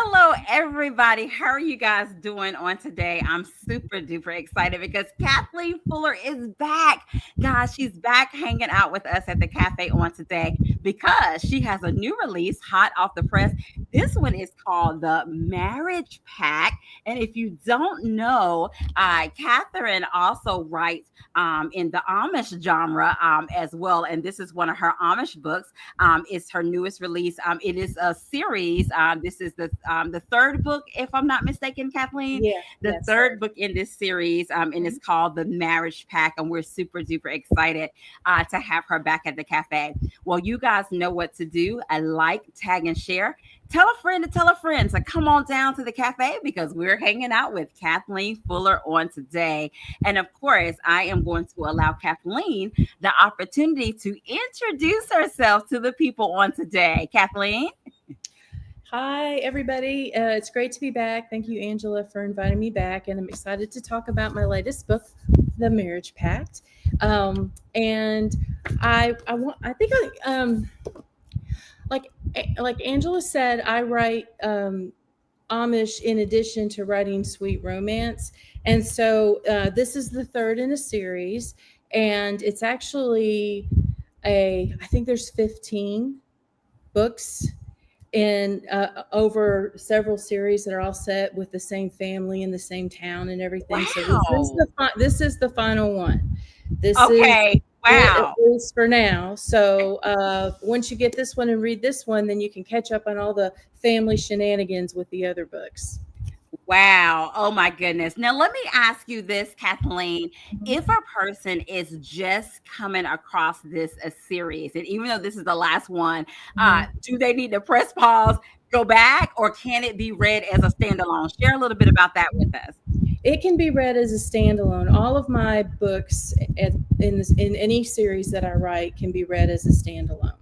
Hello, everybody. How are you guys doing on today? I'm super duper excited because Kathleen Fuller is back. Guys, she's back hanging out with us at the cafe on today because she has a new release hot off the press. This one is called the Marriage Pact. And if you don't know, Catherine also writes in the Amish genre as well. And this is one of her Amish books. It's her newest release. It is a series. This is the third book, if I'm not mistaken, Kathleen. Yeah, The yes. third book in this series, and it's called The Marriage Pact, and we're super duper excited to have her back at the cafe. Well, you guys know what to do. I like, tag, and share. Tell a friend to tell a friend to come on down to the cafe because we're hanging out with Kathleen Fuller on today. And of course, I am going to allow Kathleen the opportunity to introduce herself to the people on today. Kathleen? Hi, everybody. It's great to be back. Thank you, Angela, for inviting me back. And I'm excited to talk about my latest book, The Marriage Pact. And I think like Angela said, I write Amish in addition to writing sweet romance. And so this is the third in a series. And it's actually I think there's 15 books in over several series that are all set with the same family in the same town and everything. So this is the final one. This is Okay. it, at Wow. least for now. So once you get this one and read this one, then you can catch up on all the family shenanigans with the other books. Wow. Oh my goodness. Now let me ask you this, Kathleen. If a person is just coming across this a series, and even though this is the last one, Mhm. do they need to press pause, go back, or can it be read as a standalone? Share a little bit about that with us. It can be read as a standalone. All of my books in any series that I write can be read as a standalone.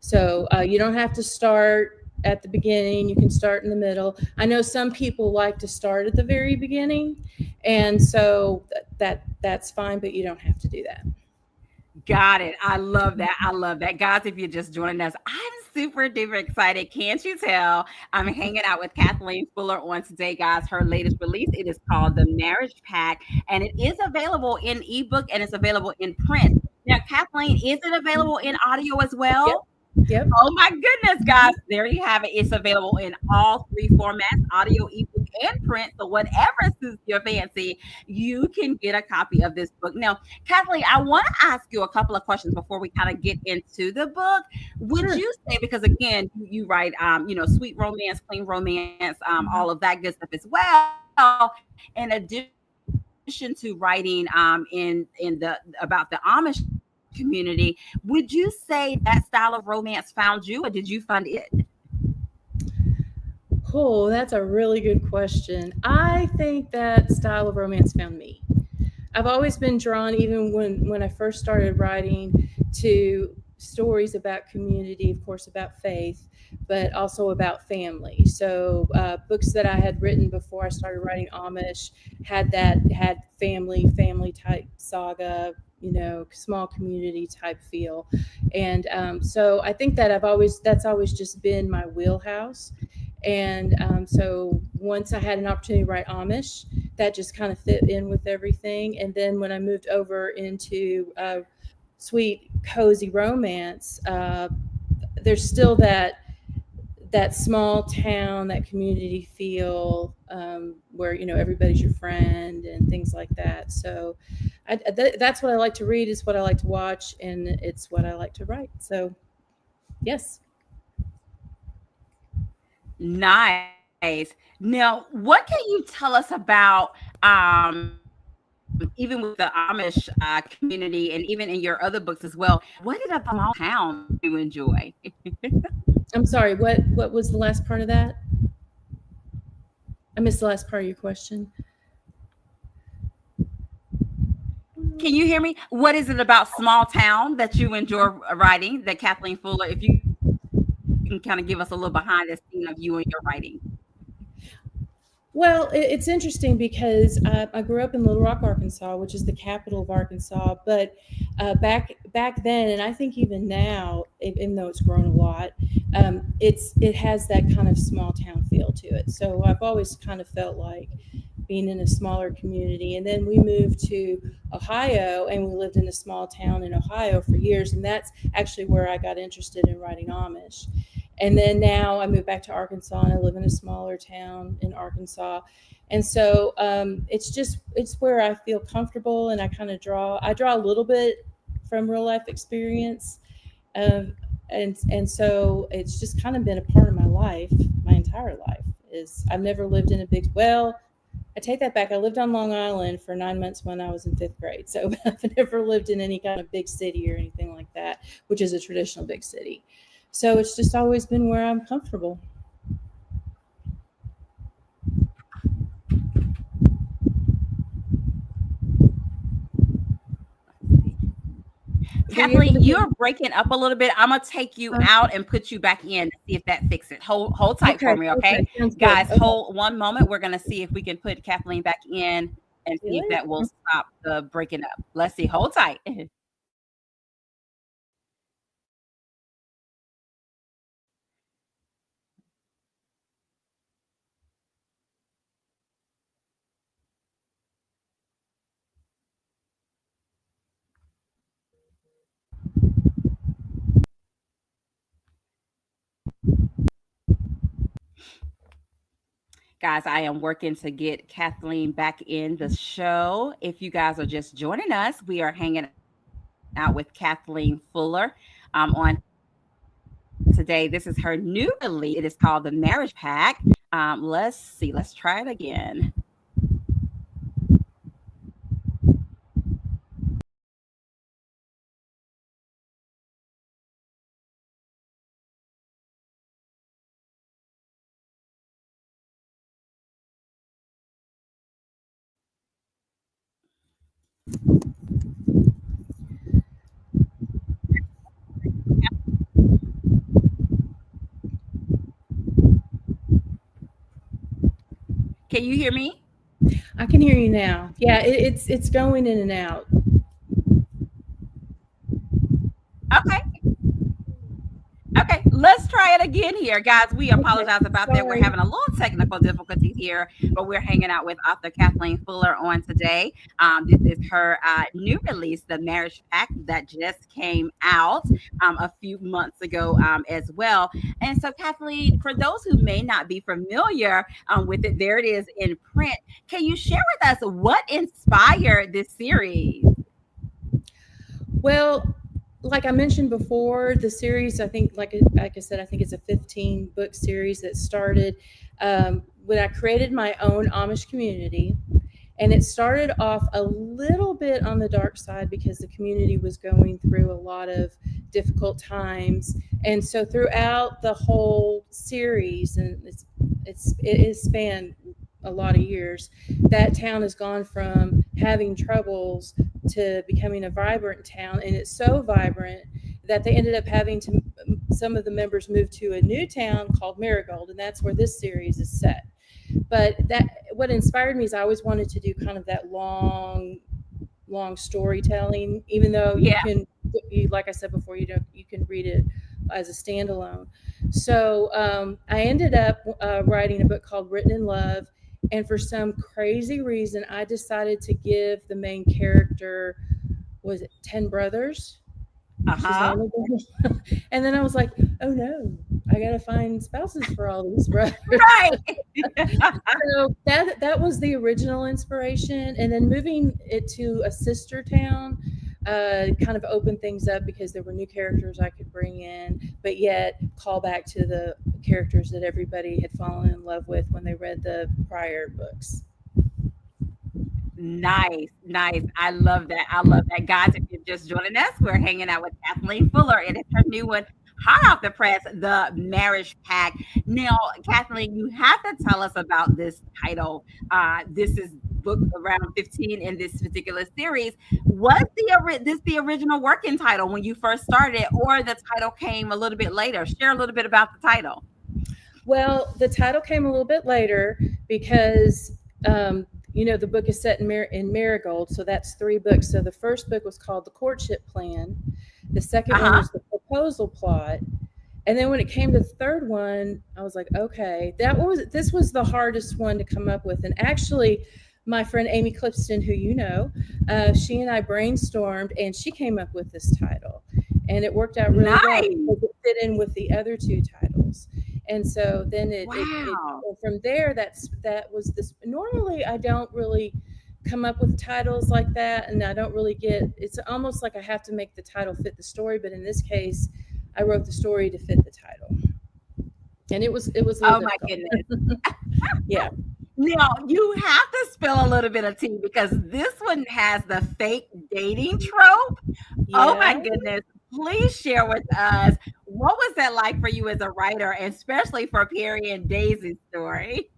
So you don't have to start at the beginning. You can start in the middle. I know some people like to start at the very beginning, and so that's fine, but you don't have to do that. Got it. I love that. I love that. Guys, if you're just joining us, I'm super duper excited. Can't you tell? I'm hanging out with Kathleen Fuller on today, guys. Her latest release, it is called The Marriage Pact, and it is available in ebook and it's available in print. Now, Kathleen, is it available in audio as Yep. well? Yep. Oh my goodness, guys. There you have it. It's available in all three formats, audio, ebook, and print. So whatever suits your fancy, you can get a copy of this book. Now, Kathleen, I want to ask you a couple of questions before we kind of get into the book. Would Sure. you say, because again, you write sweet romance, clean romance, all of that good stuff as well, in addition to writing in the about the Amish community, would you say that style of romance found you, or did you find it? Oh, that's a really good question. I think that style of romance found me. I've always been drawn, even when I first started writing, to stories about community, of course, about faith, but also about family. So books that I had written before I started writing Amish had family type saga, small community type feel, and so I think that that's always just been my wheelhouse. And so once I had an opportunity to write Amish, that just kind of fit in with everything. And then when I moved over into sweet, cozy romance, there's still that small town, that community feel, where everybody's your friend and things like that. So that's what I like to read, is what I like to watch, and it's what I like to write. So yes. Nice. Now, what can you tell us about even with the Amish community and even in your other books as well? What is it about the small town that you enjoy? I'm sorry. What was the last part of that? I missed the last part of your question. Can you hear me? What is it about small town that you enjoy writing, that Kathleen Fuller, if you can kind of give us a little behind the scene of you and your writing? Well, it's interesting because I grew up in Little Rock, Arkansas, which is the capital of Arkansas. But back back then, and I think even now, even though it's grown a lot, it has that kind of small town feel to it. So I've always kind of felt like being in a smaller community. And then we moved to Ohio, and we lived in a small town in Ohio for years, and that's actually where I got interested in writing Amish. And then now I moved back to Arkansas, and I live in a smaller town in Arkansas. And so it's where I feel comfortable, and I draw a little bit from real life experience. Um, and so it's just kind of been a part of my life, my entire life. Is I've never lived in a big, well, I take that back. I lived on Long Island for 9 months when I was in fifth grade. So I've never lived in any kind of big city or anything like that, which is a traditional big city. So it's just always been where I'm comfortable. Were you able Kathleen, to hear you're me? breaking up a little bit. I'm gonna take you Uh, out and put you back in to see if that fixes it. Hold tight for okay, me, okay, okay? sounds good. Guys, Okay, hold one moment. We're gonna see if we can put Kathleen back in and see you see if that will later. stop the breaking up. Let's see. Hold tight. Guys, I am working to get Kathleen back in the show. If you guys are just joining us, we are hanging out with Kathleen Fuller on today. This is her new release. It is called The Marriage Pact. Let's see. Let's try it again. Can you hear me? I can hear you now. Yeah, it's going in and out. Okay. Okay, let's try it again here, guys. We Okay, apologize about that. We're sorry. having a little technical difficulties here, but we're hanging out with author Kathleen Fuller on today. This is her new release, The Marriage Pact, that just came out a few months ago as well. And so, Kathleen, for those who may not be familiar with it, there it is in print. Can you share with us what inspired this series? Well, like I mentioned before, the series, I think, like I said, I think it's a 15 book series that started when I created my own Amish community. And it started off a little bit on the dark side because the community was going through a lot of difficult times. And so throughout the whole series, and it has spanned a lot of years, that town has gone from having troubles to becoming a vibrant town. And it's so vibrant that they ended up having to, some of the members moved to a new town called Marigold, and that's where this series is set. But that, what inspired me is I always wanted to do kind of that long storytelling, even though you Yeah. can, like I said before, you can read it as a standalone. So I ended up writing a book called Written in Love, and for some crazy reason I decided to give the main character, was it 10 brothers? Uh She's the huh. only girl. And then I was like, oh no, I gotta find spouses for all these brothers. Right. So that was the original inspiration, and then moving it to a sister town kind of opened things up because there were new characters I could bring in, but yet call back to the characters that everybody had fallen in love with when they read the prior books. Nice, nice. I love that. I love that. Guys, if you're just joining us, we're hanging out with Kathleen Fuller. It is her new one, hot off the press, The Marriage Pact. Now, Kathleen, you have to tell us about this title. This is book around 15 in this particular series. Was this the original working title when you first started, or the title came a little bit later? Share a little bit about the title. Well, the title came a little bit later because the book is set in Marigold, so that's 3 books. So the first book was called The Courtship Plan. The second one Uh-huh. was The Proposal Plot. And then when it came to the third one, I was like, okay, this was the hardest one to come up with. And actually, my friend Amy Clipston, who she and I brainstormed, and she came up with this title, and it worked out really well Nice. because it fit in with the other 2 titles. And so then it Wow. from there, that was this. Normally, I don't really come up with titles like that, and I don't really get. It's almost like I have to make the title fit the story, but in this case, I wrote the story to fit the title, and it was a little Oh my difficult. goodness. Yeah, Now, you have to spill a little bit of tea because this one has the fake dating trope. Oh my yeah. goodness. Please share with us, what was that like for you as a writer, especially for Perry and Daisy's story?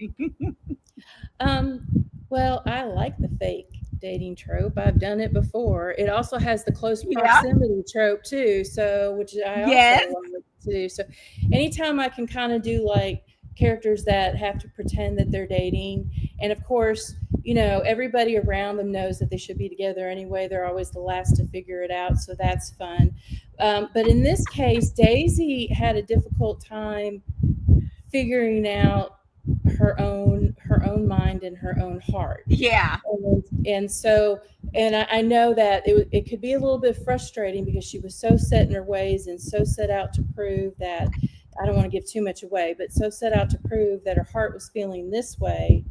Um, well, I like the fake dating trope. I've done it before. It also has the close Yeah. proximity trope too, so which I also Yes. like to do. So anytime I can kind of do like characters that have to pretend that they're dating, and of course, everybody around them knows that they should be together anyway. They're always the last to figure it out, so that's fun. But in this case, Daisy had a difficult time figuring out her own mind and her own heart. Yeah. And so, and I know that it could be a little bit frustrating because she was so set in her ways and so set out to prove that, I don't want to give too much away, but so set out to prove that her heart was feeling this way.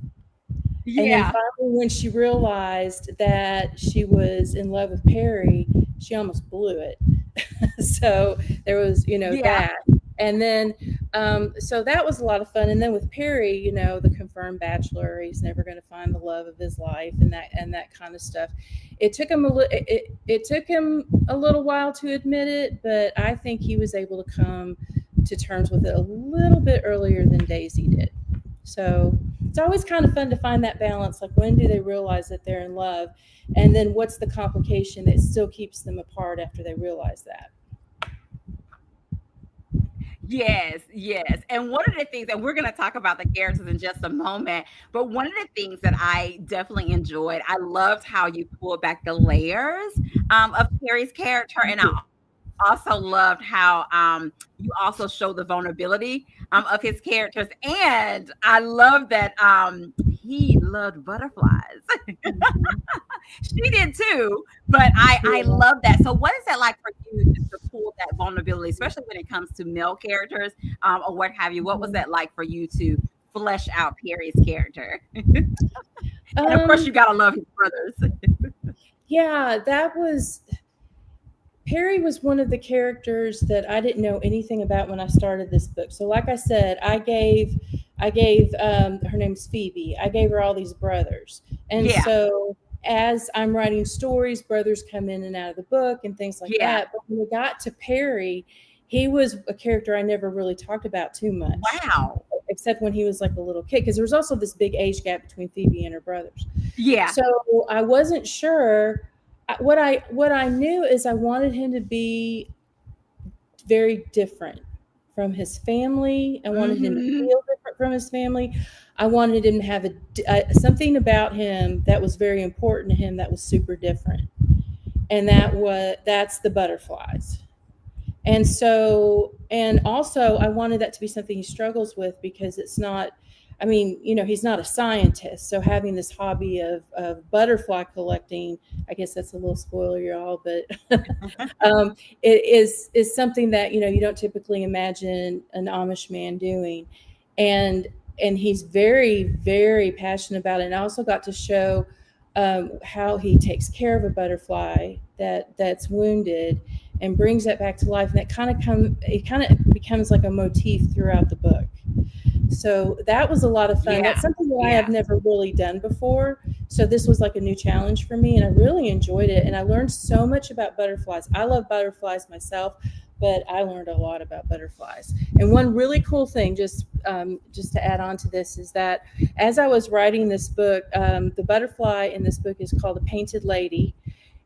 And then Yeah. finally, when she realized that she was in love with Perry, she almost blew it. So there was, Yeah. that. And then, so that was a lot of fun. And then with Perry, the confirmed bachelor, he's never going to find the love of his life, and that kind of stuff. It took him a little while to admit it, but I think he was able to come to terms with it a little bit earlier than Daisy did. So it's always kind of fun to find that balance. Like, when do they realize that they're in love? And then what's the complication that still keeps them apart after they realize that? Yes, yes. And one of the things, and we're going to talk about the characters in just a moment, but one of the things that I definitely enjoyed, I loved how you pulled back the layers of Carrie's character. And I also loved how you also show the vulnerability of his characters. And I love that he loved butterflies. She did too, but I Yeah. love that. So what is that like for you, just to pull that vulnerability, especially when it comes to male characters, or what have you? What was Mhm. that like for you to flesh out Perry's character? And of course, Um, you gotta love his brothers. yeah, that was Perry was one of the characters that I didn't know anything about when I started this book. So, like I said, I gave her name's Phoebe. I gave her all these brothers, and Yeah, so as I'm writing stories, brothers come in and out of the book and things like yeah. that. But when we got to Perry, he was a character I never really talked about too much, Wow. except when he was like a little kid, because there was also this big age gap between Phoebe and her brothers. Yeah, So I wasn't sure. What I knew is I wanted him to be very different from his family. I wanted him to hmm, feel different from his family. I wanted him to have something about him that was very important to him that was super different, and that's the butterflies. And so, and also, I wanted that to be something he struggles with, because it's not, I mean, he's not a scientist. So having this hobby of butterfly collecting, I guess that's a little spoiler, y'all, but it is something that, you don't typically imagine an Amish man doing. And, and he's very, very passionate about it. And I also got to show how he takes care of a butterfly that's wounded and brings that back to life, and it kind of becomes like a motif throughout the book. So that was a lot of fun. yeah, That's something that I yeah. have never really done before. So this was like a new challenge for me, and I really enjoyed it. And I learned so much about butterflies. I love butterflies myself, but I learned a lot about butterflies. And one really cool thing, just to add on to this, is that as I was writing this book, the butterfly in this book is called a painted lady.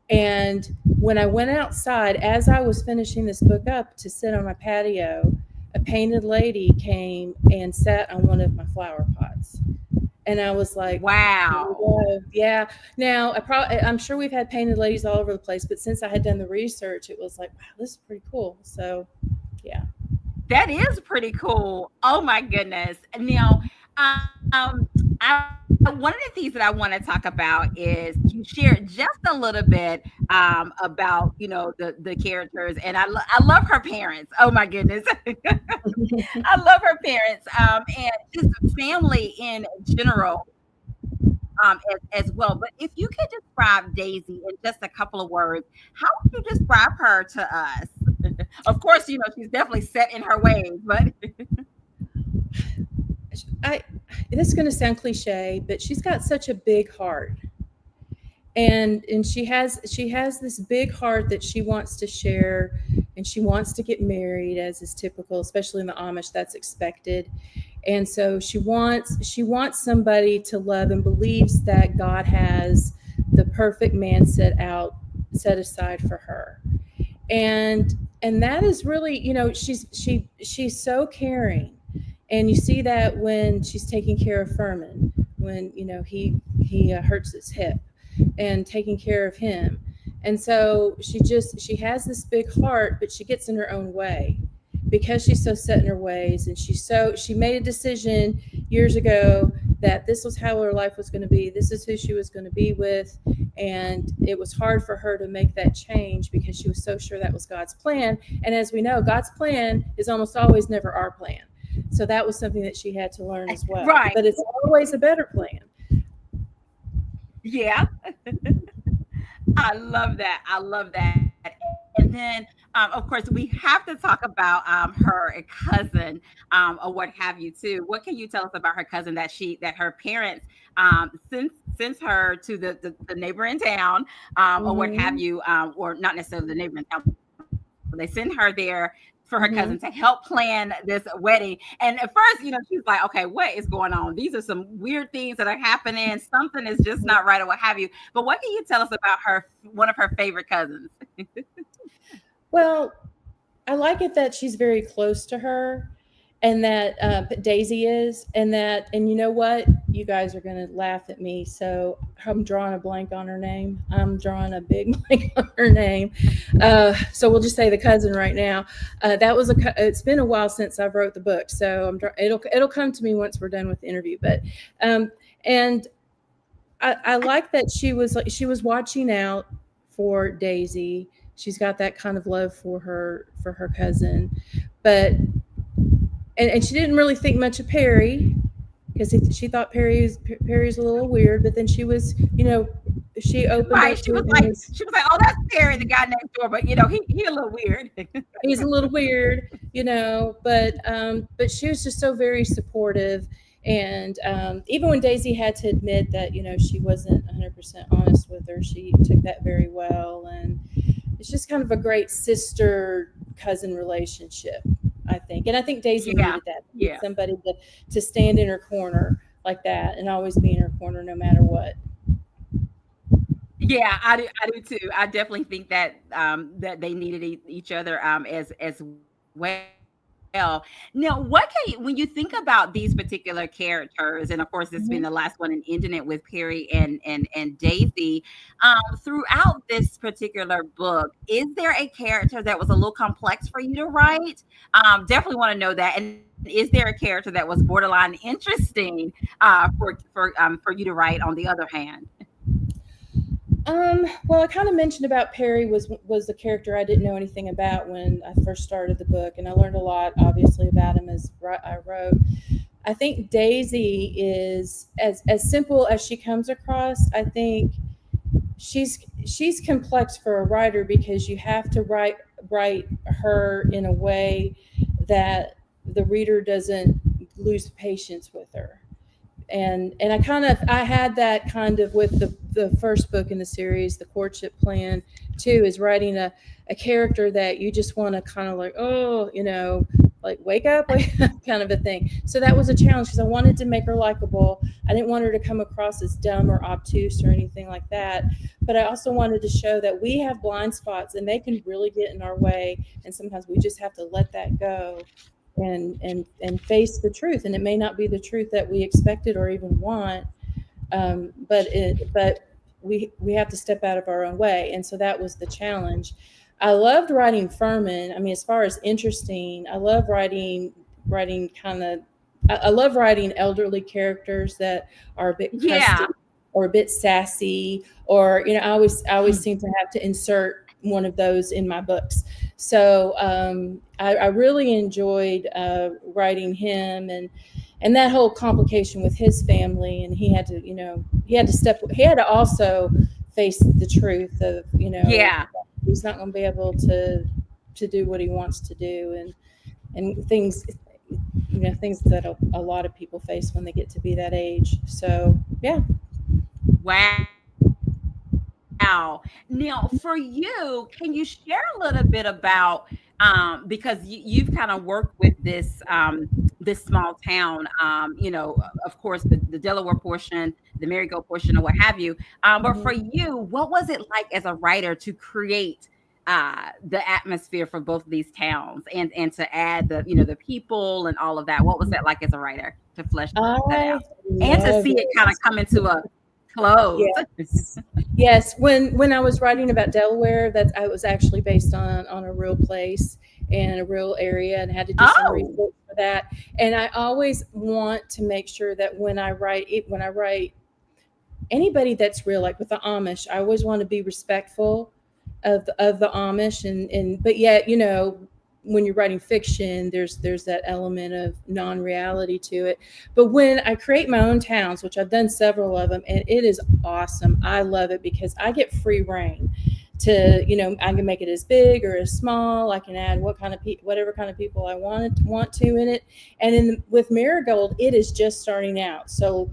And when I went outside, as I was finishing this book up to sit on my patio, a painted lady came and sat on one of my flower pots. And I was like, here we Wow. go. Yeah. Now, I'm sure we've had painted ladies all over the place, but since I had done the research, it was like, wow, this is pretty cool. So, yeah. That is pretty cool. Oh my goodness. Now, one of the things that I want to talk about is you shared just a little bit about the characters, and I love her parents. Oh my goodness, I love her parents, and just family in general. As well. But if you could describe Daisy in just a couple of words, how would you describe her to us? Of course, she's definitely set in her ways, but I this is going to sound cliche, but she's got such a big heart. And she has this big heart that she wants to share, and she wants to get married, as is typical, especially in the Amish. That's expected. And so she wants somebody to love, and believes that God has the perfect man set aside for her. And that is really, she's so caring. And you see that when she's taking care of Furman, when he hurts his hip, and taking care of him. And so she has this big heart, but she gets in her own way because she's so set in her ways. And she made a decision years ago that this was how her life was going to be. This is who she was going to be with. And it was hard for her to make that change because she was so sure that was God's plan. And as we know, God's plan is almost always never our plan. So that was something that she had to learn as well. right. But it's always a better plan. Yeah. I love that. I love that. And then, of course, we have to talk about her cousin or what have you too. What can you tell us about her cousin that her parents sends her to the neighboring town or what have Mm-hmm. you, or not necessarily the neighboring town, but they send her there for her cousin to help Mm-hmm. plan this wedding. And at first, she's like, okay, what is going on? These are some weird things that are happening. Something is just not right or what have you. But what can you tell us about one of her favorite cousins? Well, I like it that she's very close to her, and that Daisy is, and you know what? You guys are going to laugh at me. So I'm drawing a blank on her name. I'm drawing a big blank on her name. So we'll just say the cousin right now. It's been a while since I've wrote the book, so it'll come to me once we're done with the interview. But and I like that she was watching out for Daisy. She's got that kind of love for her cousin, but and she didn't really think much of Perry because she thought Perry's a little weird. But then she opened Right. up to him. She was like, oh, that's Terry, the guy next door. But he a little weird. He's a little weird. But she was just so very supportive. And even when Daisy had to admit that she wasn't 100% honest with her, she took that very well. And it's just kind of a great sister cousin relationship, I think. And I think Daisy Yeah. needed that. She needed Yeah. somebody to stand in her corner like that, and always be in her corner no matter what. Yeah, I do too. I definitely think that they needed each other as well. Now, when you think about these particular characters, and of course, this being the last one and ending it with Perry and Daisy, throughout this particular book, is there a character that was a little complex for you to write? Definitely want to know that. And is there a character that was borderline interesting for you to write? On the other hand. Well, I kind of mentioned about Perry was the character I didn't know anything about when I first started the book, and I learned a lot, obviously, about him as I wrote. I think Daisy is as simple as she comes across. I think she's complex for a writer because you have to write her in a way that the reader doesn't lose patience with her. And I had that kind of with the first book in the series, the courtship plan, too, is writing a character that you just want to kind of like, oh, like wake up kind of a thing. So that was a challenge because I wanted to make her likable. I didn't want her to come across as dumb or obtuse or anything like that. But I also wanted to show that we have blind spots and they can really get in our way. And sometimes we just have to let that go and face the truth. And it may not be the truth that we expected or even want, but we have to step out of our own way. And so that was the challenge. I loved writing Furman. I mean, as far as interesting, I love writing kind of. I love writing elderly characters that are a bit crusty Yeah. or a bit sassy, or I always seem to have to insert one of those in my books. So I really enjoyed writing him, and that whole complication with his family, and he had to also face the truth of Yeah. he's not going to be able to do what he wants to do, and things things that a lot of people face when they get to be that age. So yeah. Wow. Now, for you, can you share a little bit about because you've kind of worked with this small town, of course, the Delaware portion, the Marigold portion, or what have you. But for Mhm. you, what was it like as a writer to create the atmosphere for both of these towns and to add the people and all of that? What was that like as a writer to flesh that I out and to love see it kind of it. come into a close? Yes. Yes. When I was writing about Delaware, that I was actually based on a real place and a real area, and had to do some Oh, research for that. And I always want to make sure that when I write anybody that's real, like with the Amish, I always want to be respectful of the Amish, and but yet, when you're writing fiction, there's that element of non-reality to it. But when I create my own towns, which I've done several of them, and it is awesome. I love it because I get free reign to, I can make it as big or as small. I can add whatever kind of people I want to in it. And with Marigold, it is just starting out. So,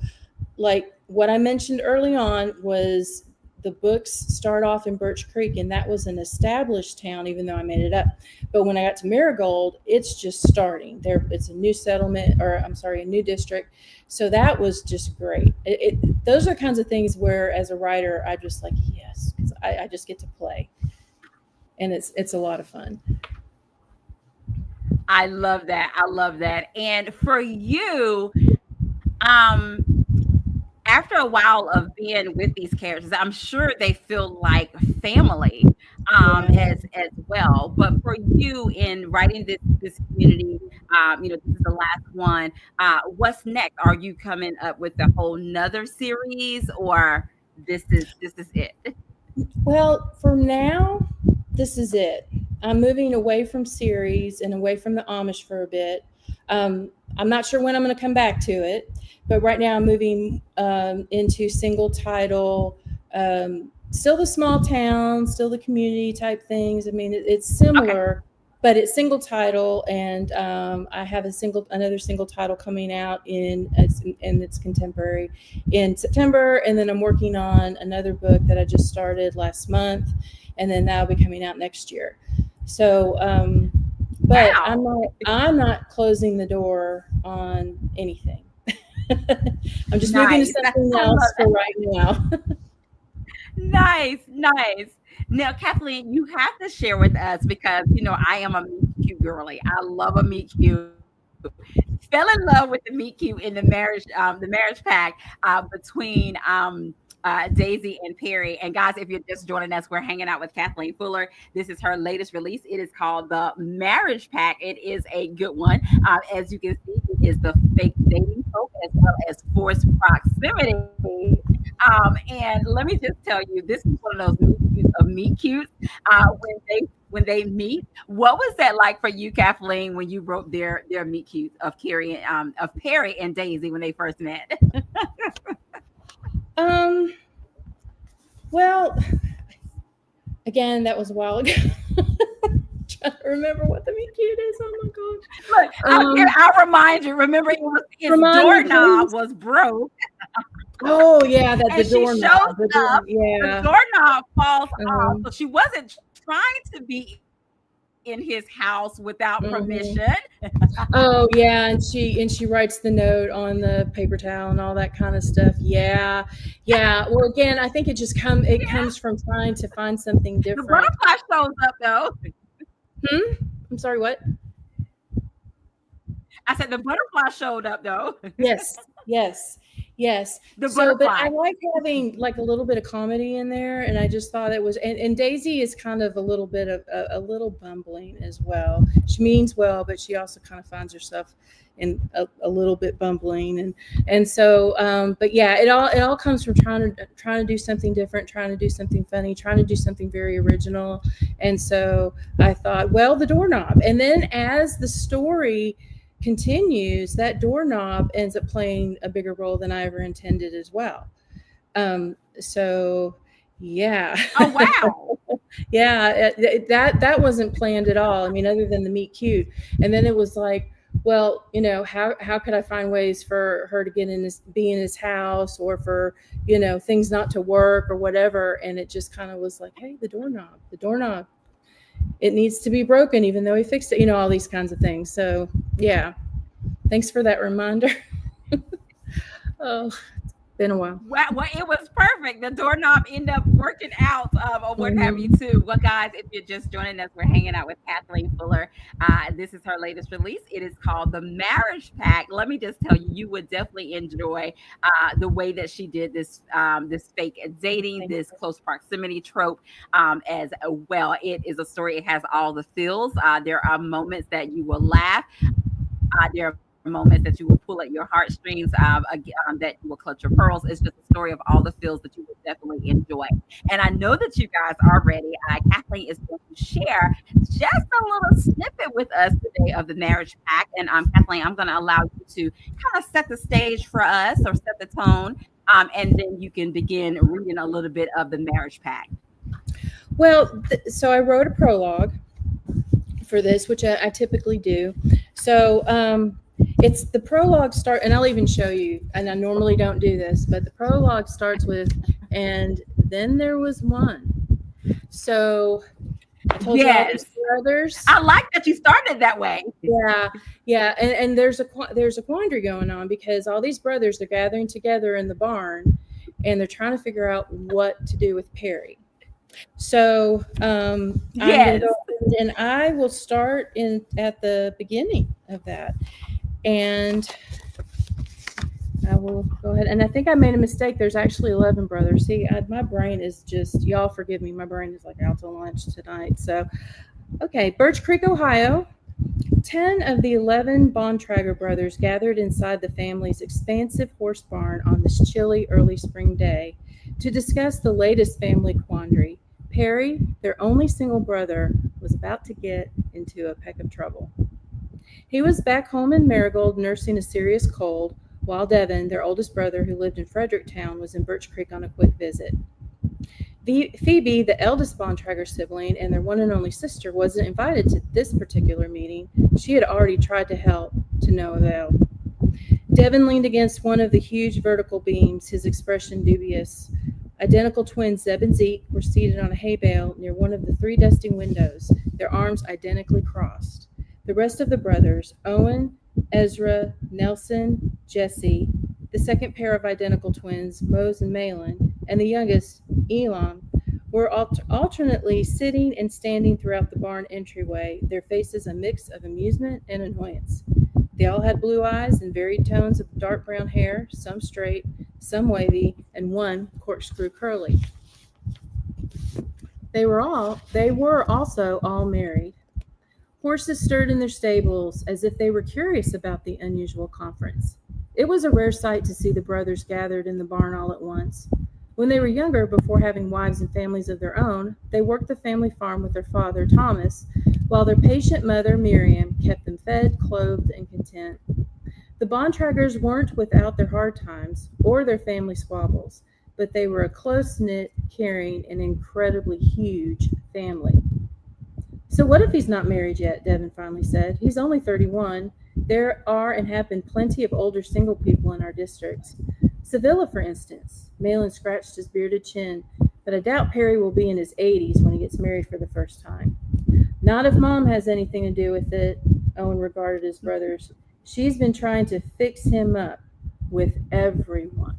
like what I mentioned early on was the books start off in Birch Creek, and that was an established town, even though I made it up. But when I got to Marigold, it's just starting there. It's a new settlement, or I'm sorry, a new district. So that was just great. Those are kinds of things where, as a writer, I just like, yes, because I just get to play, and it's a lot of fun. I love that. I love that. And for you, um, after a while of being with these characters, I'm sure they feel like family Yeah. as well. But for you in writing this community, this is the last one. What's next? Are you coming up with a whole nother series, or this is it? Well, for now, this is it. I'm moving away from series and away from the Amish for a bit. I'm not sure when I'm going to come back to it, but right now I'm moving into single title, still the small town, still the community type things. I mean, it's Okay. similar, but it's single title, and I have another single title coming out and it's contemporary in September, and then I'm working on another book that I just started last month, and then that'll be coming out next year. So, but Wow. I'm not closing the door on anything. I'm just moving to Nice. something I love else for right now. Nice, nice. Now, Kathleen, you have to share with us because I am a meet cute girly. I love a meet cute. Fell in love with the meet cute in the Marriage Pact between Daisy and Perry. And guys, if you're just joining us, we're hanging out with Kathleen Fuller. This is her latest release. It is called the Marriage Pact. It is a good one. As you can see, it is the fake dating folk as well as forced proximity. And let me just tell you, this is one of those meet cutes of meet cutes. When they meet, what was that like for you, Kathleen, when you wrote their meet cute of of Perry and Daisy when they first met? um, well, again, that was a while ago. Trying to remember what the meet cute is. Oh my Look, gosh. I'll remind you. Remember, his Remind me, doorknob please. was broke, Oh yeah, that and the she shows doorknob. The up. door. The Yeah. doorknob falls off, Um, so she wasn't trying to be in his house without mhm. permission. Oh yeah, and she writes the note on the paper towel and all that kind of stuff. Yeah, yeah. Well, again, I think it Yeah, comes from trying to find something the different. butterfly shows up though. Hmm. I'm sorry. What? I said the butterfly showed up though. Yes, yes, yes. The So, but I butterfly. like having like a little bit of comedy in there, and I just thought it was. And Daisy is kind of a little bit of a little bumbling as well. She means well, but she also kind of finds herself in a little bit bumbling, and so. But yeah, it all comes from trying to do something different, trying to do something funny, trying to do something very original, and so I thought, well, the doorknob, and then as the story continues, that doorknob ends up playing a bigger role than I ever intended as well. So yeah, Oh wow. yeah, that wasn't planned at all. I mean, other than the meet cute, and then it was like, well, how could I find ways for her to be in his house, or for things not to work or whatever, and it just kind of was like, hey, the doorknob, it needs to be broken, even though he fixed it, all these kinds of things. So yeah, thanks for that reminder. Oh, it's been a while. Well, it was perfect. The doorknob ended up working out, or what have you, Mhm. too. Well, guys, if you're just joining us, we're hanging out with Kathleen Fuller. This is her latest release. It is called The Marriage Pact. Let me just tell you, you would definitely enjoy the way that she did this fake dating, Thank this you. close proximity trope, as well. It is a story. It has all the feels. There are moments that you will laugh. There are moments that you will pull at your heartstrings, that you will clutch your pearls. It's just a story of all the feels that you will definitely enjoy. And I know that you guys are ready. Kathleen is going to share just a little snippet with us today of the Marriage Pact. And Kathleen, I'm going to allow you to kind of set the stage for us, or set the tone, and then you can begin reading a little bit of the Marriage Pact. Well, so I wrote a prologue for this, which I typically do. So it's the prologue start, and I'll even show you. And I normally don't do this, but the prologue starts with, and then there was one. So I told you all these Yes. brothers. I like that you started that way. Yeah, yeah, and there's a quandary going on, because all these brothers, they're gathering together in the barn, and they're trying to figure out what to do with Perry. So I'm going to Yes. go ahead, and I will start in at the beginning of that, and I will go ahead. And I think I made a mistake. There's actually 11 brothers. See, my brain is just, y'all forgive me. My brain is like out to lunch tonight. So, okay, Birch Creek, Ohio. 10 of the 11 Bontrager brothers gathered inside the family's expansive horse barn on this chilly early spring day to discuss the latest family quandary. Perry, their only single brother, was about to get into a peck of trouble. He was back home in Marigold nursing a serious cold, while Devin, their oldest brother who lived in Fredericktown, was in Birch Creek on a quick visit. Phoebe, the eldest Bontrager sibling and their one and only sister, wasn't invited to this particular meeting. She had already tried to help, to no avail. Devin leaned against one of the huge vertical beams, his expression dubious. Identical twins, Zeb and Zeke, were seated on a hay bale near one of the 3 dusting windows, their arms identically crossed. The rest of the brothers, Owen, Ezra, Nelson, Jesse, the second pair of identical twins, Mose and Malin, and the youngest, Elam, were alternately sitting and standing throughout the barn entryway, their faces a mix of amusement and annoyance. They all had blue eyes and varied tones of dark brown hair, some straight, some wavy, and one corkscrew curly. They were also all married. Horses stirred in their stables as if they were curious about the unusual conference. It was a rare sight to see the brothers gathered in the barn all at once. When they were younger, before having wives and families of their own, they worked the family farm with their father, Thomas, while their patient mother, Miriam, kept them fed, clothed, and content. The Bontraggers weren't without their hard times or their family squabbles, but they were a close-knit, caring, and incredibly huge family. So what if he's not married yet? Devin finally said. He's only 31. There are and have been plenty of older single people in our districts. Sevilla, for instance. Malin scratched his bearded chin, but I doubt Perry will be in his 80s when he gets married for the first time. Not if Mom has anything to do with it, Owen regarded his brothers. She's been trying to fix him up with everyone.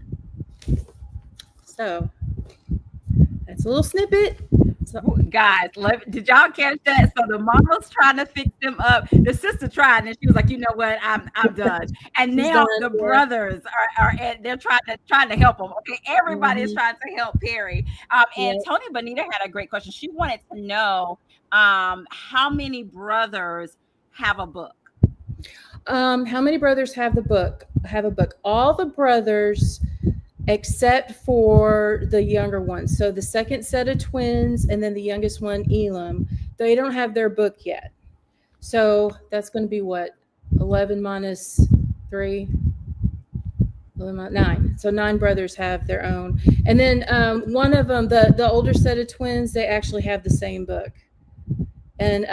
So, that's a little snippet So, Guys, did y'all catch that? So the mom was trying to fix them up. The sister tried, and she was like, "You know what? I'm done." And she's done. now the Yeah. brothers are and they're trying to help them. Okay, everybody is Mhm. trying to help Perry. And Yeah. Tony Bonita had a great question. She wanted to know how many brothers have a book. How many brothers have the book? Have a book. All the brothers except for the younger ones. So the second set of twins and then the youngest one, Elam, they don't have their book yet. So that's going to be what? 11 minus 3, 9. So 9 brothers have their own. And then one of them, the older set of twins, they actually have the same book. And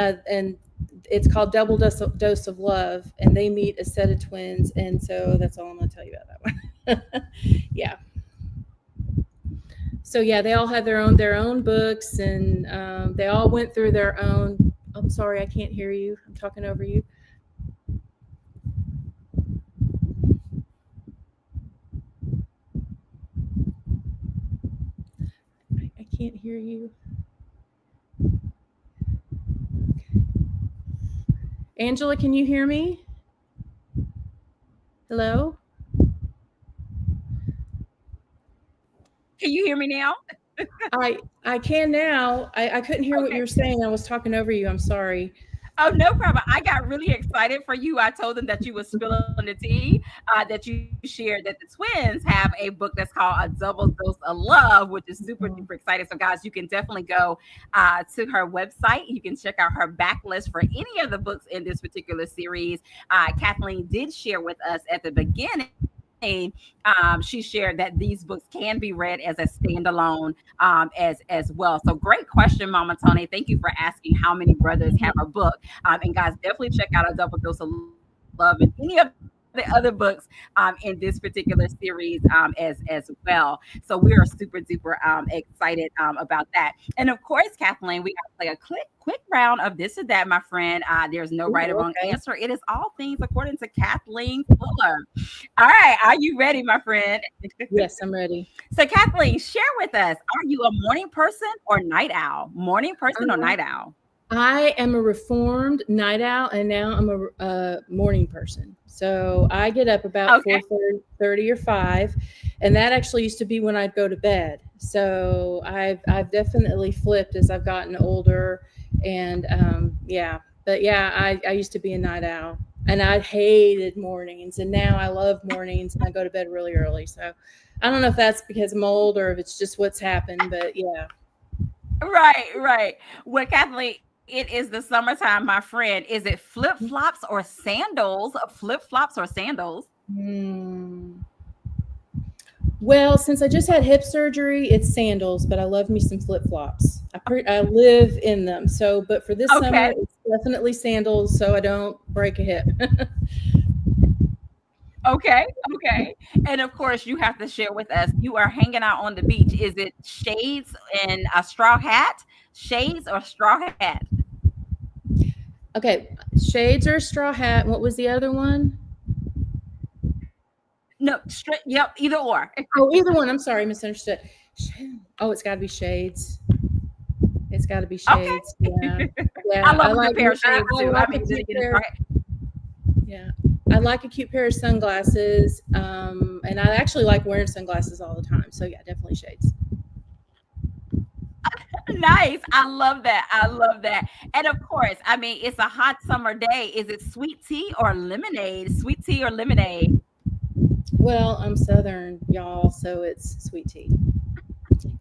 it's called Double Dose of Love, and they meet a set of twins. And so that's all I'm going to tell you about that one. Yeah. So yeah, they all had their own books, and they all went through their own. I'm sorry, I can't hear you. I'm talking over you. I can't hear you. Angela, can you hear me? Hello? Can you hear me now? I can now. I couldn't hear what you Okay. were saying. I was talking over you. I'm sorry. Oh, no problem. I got really excited for you. I told them that you were spilling the tea, that you shared that the twins have a book that's called A Double Dose of Love, which is super Mhm. duper excited. So, guys, you can definitely go to her website. You can check out her backlist for any of the books in this particular series. Kathleen did share with us at the beginning. She shared that these books can be read as a standalone as well. So great question, Mama Tony. Thank you for asking how many brothers have a book. And guys, definitely check out A Double Dose of Love and any of the other books in this particular series as well. So we are super duper excited about that. And of course, Kathleen, we got to play a quick round of this or that, my friend. There's no right or Ooh, wrong okay. answer. It is all things according to Kathleen Fuller. All right, are you ready, my friend? Yes, I'm ready. So, Kathleen, share with us, are you a morning person or night owl? Morning person or Um, night owl? I am a reformed night owl, and now I'm a morning person. So I get up about Okay. 4:30 or 5, and that actually used to be when I'd go to bed. So I've definitely flipped as I've gotten older, and yeah. But yeah, I used to be a night owl, and I hated mornings, and now I love mornings, and I go to bed really early. So I don't know if that's because I'm old or if it's just what's happened, but yeah. Right, right. Well, Kathleen, it is the summertime, my friend. Is it flip flops or sandals? Flip flops or sandals? Hmm. Well, since I just had hip surgery, it's sandals, but I love me some flip flops. I live in them. So, but for this Okay. summer, it's definitely sandals, so I don't break a hip. Okay. Okay. And of course, you have to share with us. You are hanging out on the beach. Is it shades and a straw hat? Shades or straw hat? Okay, shades or a straw hat. What was the other one? No, straight. Yep. Either or. Oh, either one. I'm sorry, misunderstood. Oh, it's got to be shades. It's got to be shades. Okay. Yeah, I yeah. love a good pair of shades I too. I like a mean, then cute again, pair. Yeah, I like a cute pair of sunglasses, and I actually like wearing sunglasses all the time. So yeah, definitely shades. nice. I love that. I love that. And of course, I mean, it's a hot summer day. Is it sweet tea or lemonade? Sweet tea or lemonade? Well, I'm Southern, y'all, so it's sweet tea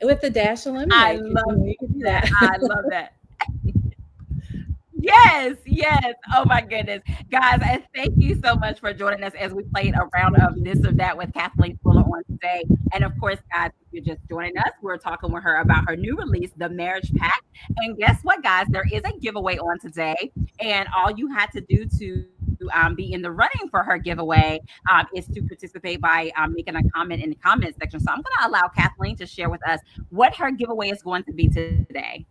with a dash of I lemonade because love you can do that. that. I love that. Yes, yes. Oh my goodness. Guys, and thank you so much for joining us as we played a round of this or that with Kathleen Fuller on today. And of course, guys, if you're just joining us, we're talking with her about her new release, The Marriage Pact. And guess what, guys? There is a giveaway on today. And all you had to do to be in the running for her giveaway is to participate by making a comment in the comment section. So I'm going to allow Kathleen to share with us what her giveaway is going to be today.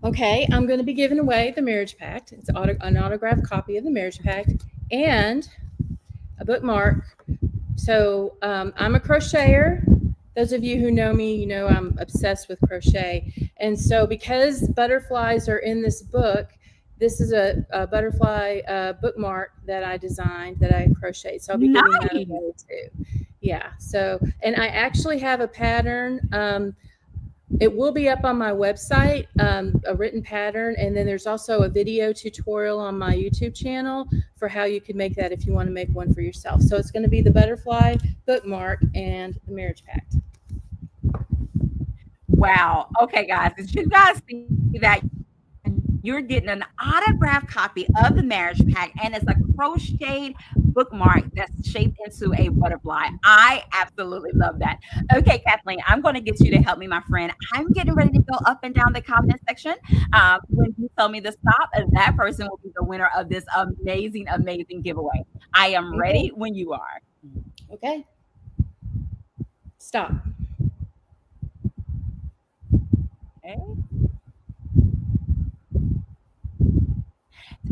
Okay, I'm going to be giving away the Marriage Pact. It's an autographed copy of the Marriage Pact and a bookmark. So I'm a crocheter, those of you who know me, you know I'm obsessed with crochet. And so, because butterflies are in this book, this is a butterfly bookmark that I designed that I crocheted. So I'll be giving that Nice. away too. Yeah. So, and I actually have a pattern. It will be up on my website, a written pattern, and then there's also a video tutorial on my YouTube channel for how you can make that if you want to make one for yourself. So it's going to be the butterfly bookmark and the marriage pact. Wow. Okay, guys, did you guys see that? You're getting an autographed copy of the Marriage Pack, and it's a crocheted bookmark that's shaped into a butterfly. I absolutely love that. Okay, Kathleen, I'm going to get you to help me, my friend. I'm getting ready to go up and down the comment section. When you tell me to stop, that person will be the winner of this amazing, amazing giveaway. I am Okay. ready when you are. Okay. Stop. Okay.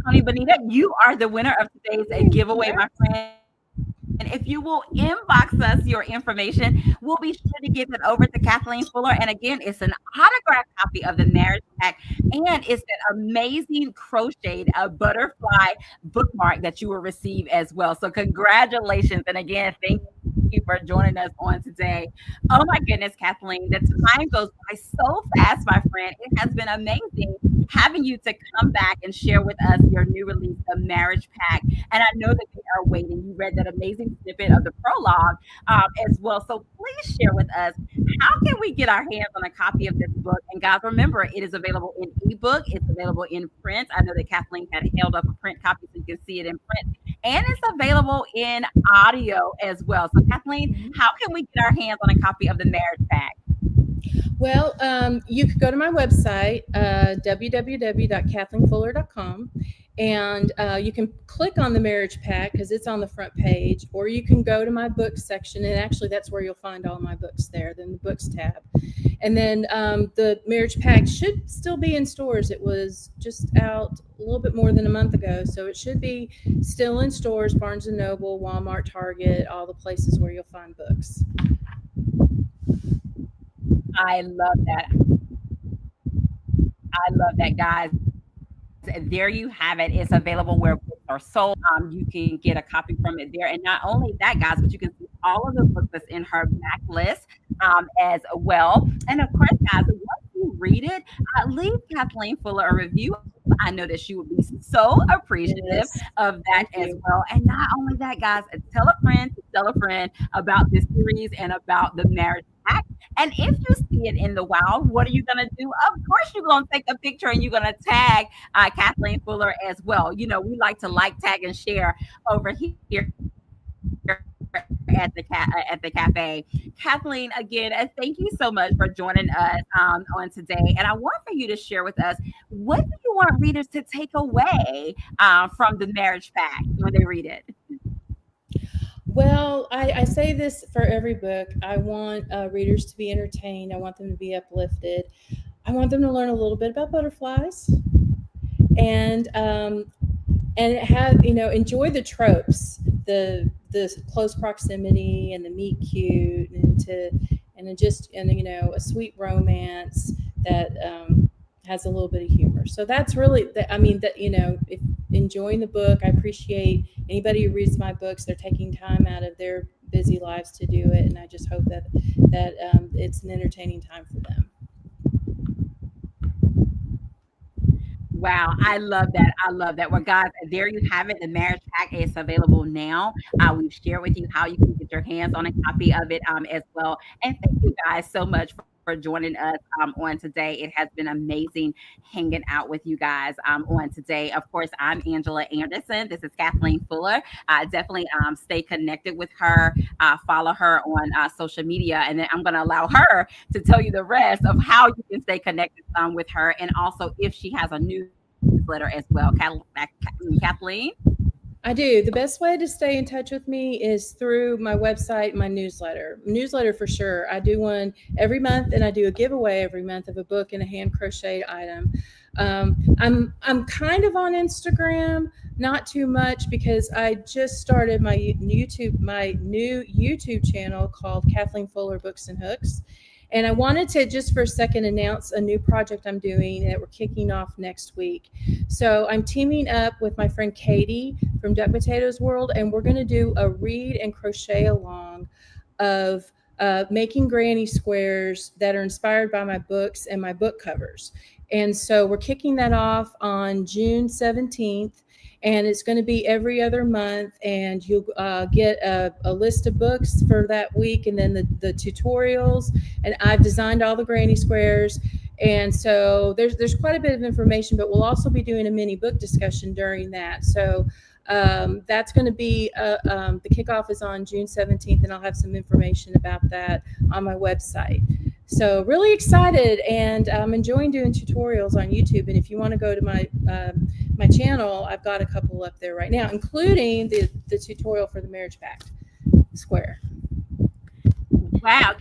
Tony Bonita, you are the winner of today's giveaway, my friend. If you will inbox us your information, we'll be sure to give it over to Kathleen Fuller. And again, it's an autographed copy of the Marriage Pack, and it's an amazing crocheted butterfly bookmark that you will receive as well. So congratulations. And again, thank you for joining us on today. Oh my goodness, Kathleen, the time goes by so fast, my friend. It has been amazing having you to come back and share with us your new release, The Marriage Pack. And I know that they are waiting. You read that amazing snippet of the prologue as well. So please share with us, how can we get our hands on a copy of this book? And guys, remember, it is available in ebook. It's available in print. I know that Kathleen had held up a print copy so you can see it in print. And it's available in audio as well. So Kathleen, how can we get our hands on a copy of The Marriage Pack? Well, you could go to my website, www.kathleenfuller.com, and you can click on the marriage pack because it's on the front page, or you can go to my books section, and actually that's where you'll find all my books there, then the books tab. And then the marriage pack should still be in stores. It was just out a little bit more than a month ago, so it should be still in stores, Barnes & Noble, Walmart, Target, all the places where you'll find books. I love that. I love that, guys. There you have it. It's available where books are sold. You can get a copy from it there. And not only that, guys, but you can see all of the books that's in her back list as well. And of course, guys, once you read it, leave Kathleen Fuller a review. I know that she would be so appreciative Yes, of that thank as you. well. And not only that, guys, tell a friend about this series and about the marriage pact. And if you see it in the wild, what are you going to do? Of course, you're going to take a picture and you're going to tag Kathleen Fuller as well. You know, we like to like, tag, and share over here at the cafe. Kathleen, again, thank you so much for joining us on today. And I want for you to share with us, what do you want readers to take away from the marriage pact when they read it? Well, I say this for every book. I want readers to be entertained. I want them to be uplifted. I want them to learn a little bit about butterflies, and have enjoy the tropes, the close proximity and the meet cute, and a sweet romance that has a little bit of humor. So that's really I mean that if enjoying the book, I appreciate anybody who reads my books. They're taking time out of their busy lives to do it, and I just hope that it's an entertaining time for them. Wow, I love that. I love that. Well, guys, there you have it. The marriage pack is available now. We've shared with you how you can get your hands on a copy of it as well. And thank you guys so much for joining us on today. It has been amazing hanging out with you guys on today. Of course, I'm Angela Anderson. This is Kathleen Fuller. Definitely stay connected with her, follow her on social media, and then I'm going to allow her to tell you the rest of how you can stay connected with her, and also if she has a newsletter as well. Kathleen? I do. The best way to stay in touch with me is through my website, my newsletter. Newsletter for sure. I do one every month, and I do a giveaway every month of a book and a hand crocheted item. I'm kind of on Instagram, Not too much because I just started my new YouTube channel called Kathleen Fuller Books and Hooks. And I wanted to just for a second announce a new project I'm doing that we're kicking off next week. So I'm teaming up with my friend Katie from Duck Potatoes World, and we're going to do a read and crochet along of making granny squares that are inspired by my books and my book covers. And so we're kicking that off on June 17th. And it's going to be every other month, and you'll get a list of books for that week, and then the tutorials. And I've designed all the granny squares, and so there's quite a bit of information. But we'll also be doing a mini book discussion during that. So that's going to be the kickoff is on June 17th, and I'll have some information about that on my website. So really excited, and I'm enjoying doing tutorials on YouTube. And if you want to go to my channel, I've got a couple up there right now, including the tutorial for the Marriage Pact square. Wow.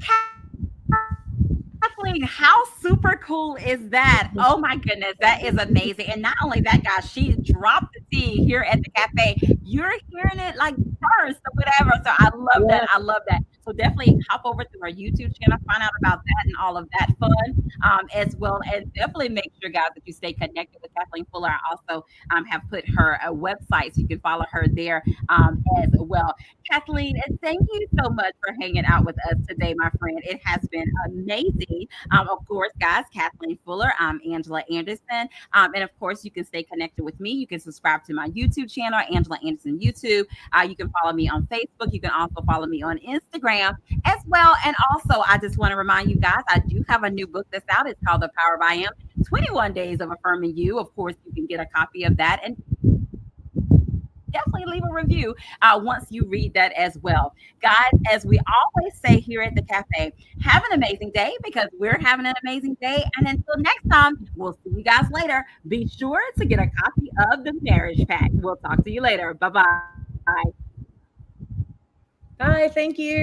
Kathleen, how super cool is that? Oh my goodness, that is amazing. And not only that, guys, she dropped the tea here at the cafe. You're hearing it like first or whatever. So I love that. Yeah. I love that. So definitely hop over to our YouTube channel, find out about that and all of that fun as well. And definitely make sure, guys, that you stay connected with Kathleen Fuller. I also have put her website so you can follow her there as well. Kathleen, and thank you so much for hanging out with us today, my friend. It has been amazing. Of course, guys, Kathleen Fuller, I'm Angela Anderson. And of course, you can stay connected with me. You can subscribe to my YouTube channel, Angela Anderson YouTube. You can follow me on Facebook. You can also follow me on Instagram as well. And also, I just want to remind you guys, I do have a new book that's out. It's called The Power of I Am, 21 Days of Affirming You. Of course, you can get a copy of that. And definitely leave a review once you read that as well. Guys, as we always say here at the cafe, have an amazing day because we're having an amazing day. And until next time, we'll see you guys later. Be sure to get a copy of the Marriage Pact. We'll talk to you later. Bye bye. Bye. Thank you.